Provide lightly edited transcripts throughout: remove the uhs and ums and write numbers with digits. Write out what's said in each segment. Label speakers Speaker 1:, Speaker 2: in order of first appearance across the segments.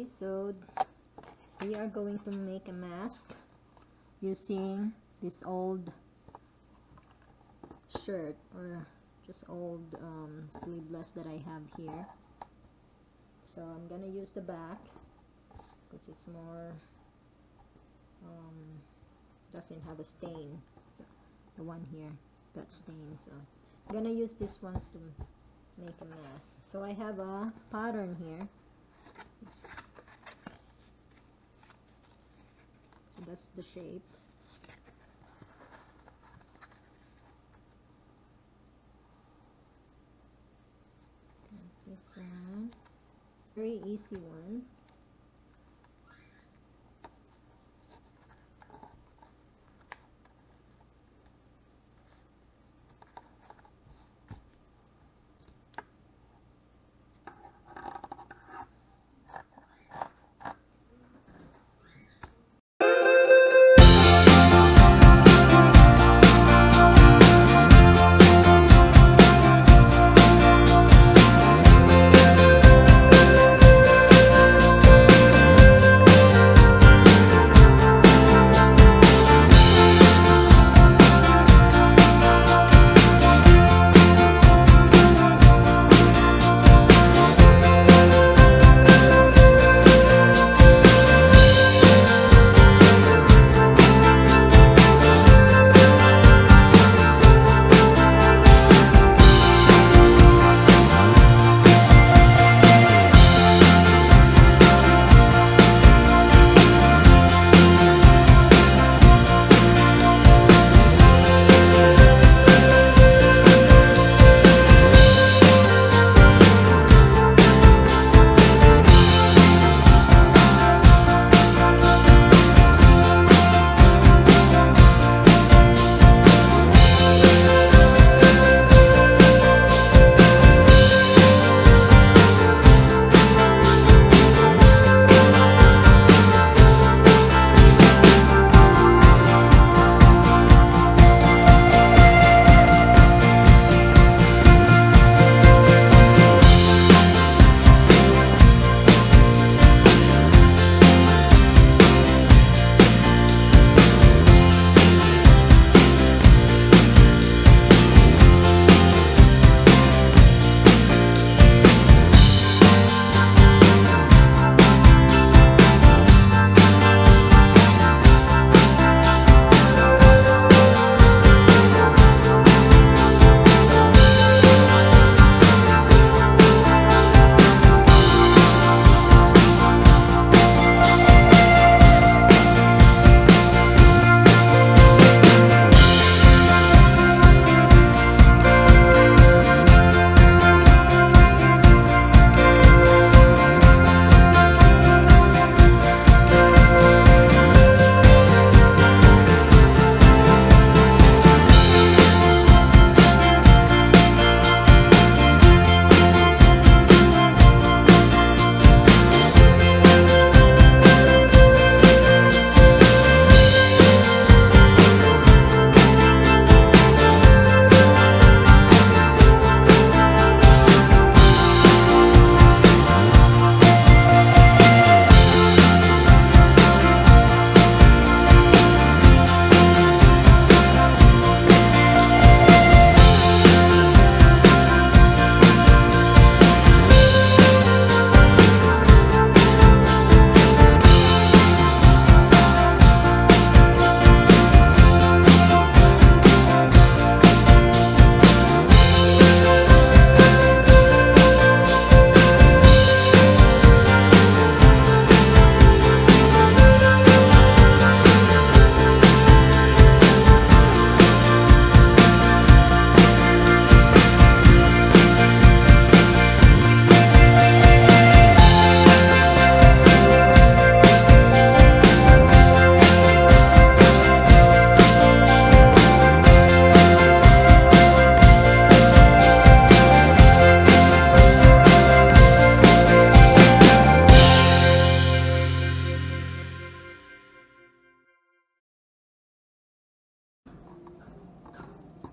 Speaker 1: Okay, so we are going to make a mask using this old shirt, or just old sleeveless that I have here. So I'm gonna use the back because it's more doesn't have a stain. The one here got stains, so I'm gonna use this one to make a mask. So I have a pattern here. So that's the shape. This one, very easy one.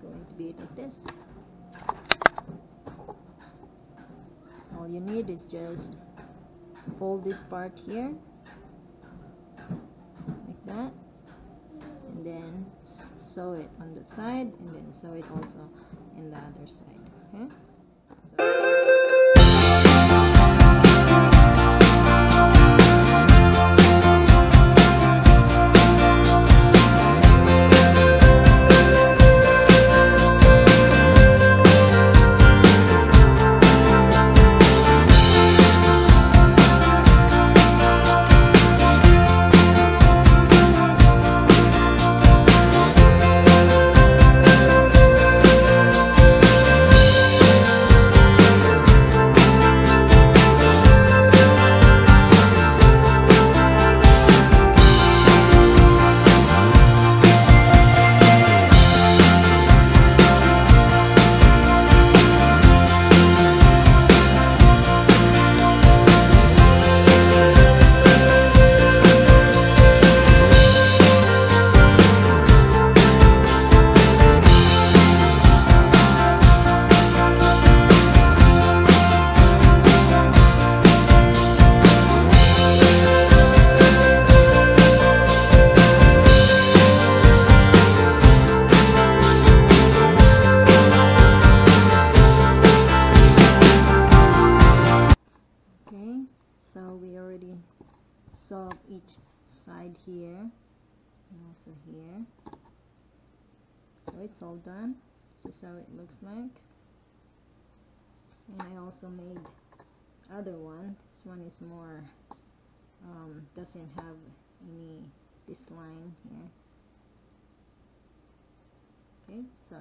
Speaker 1: going to be like this. All you need is just fold this part here like that, and then sew it on the side, and then sew it also in the other side. Okay, so sew each side here and also here. So it's all done. This is how it looks like. And I also made other one. This one is more doesn't have any this line here. Okay, so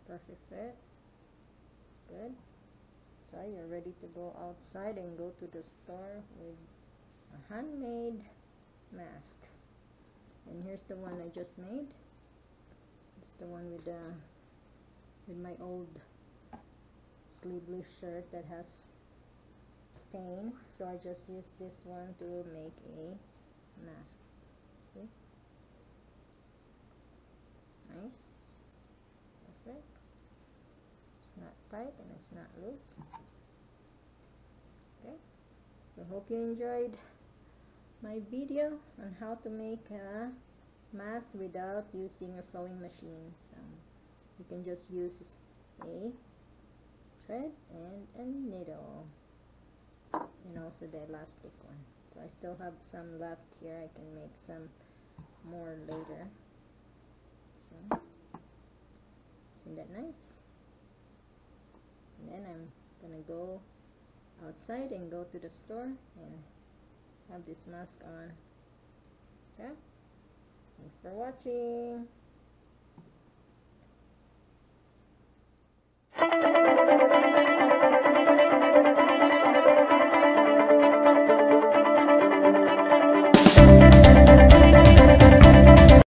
Speaker 1: perfect fit. Good. So you're ready to go outside and go to the store with a handmade mask. And here's the one I just made. It's the one with my old sleeveless shirt that has stain. So I just used this one to make a mask. Okay. Nice. Perfect. It's not tight and it's not loose. Okay. So hope you enjoyed my video on how to make a mask without using a sewing machine. So you can just use a thread and a needle, and also the elastic one. So I still have some left here. I can make some more later. So isn't that nice? And then I'm gonna go outside and go to the store and have this mask on. Okay, thanks for watching.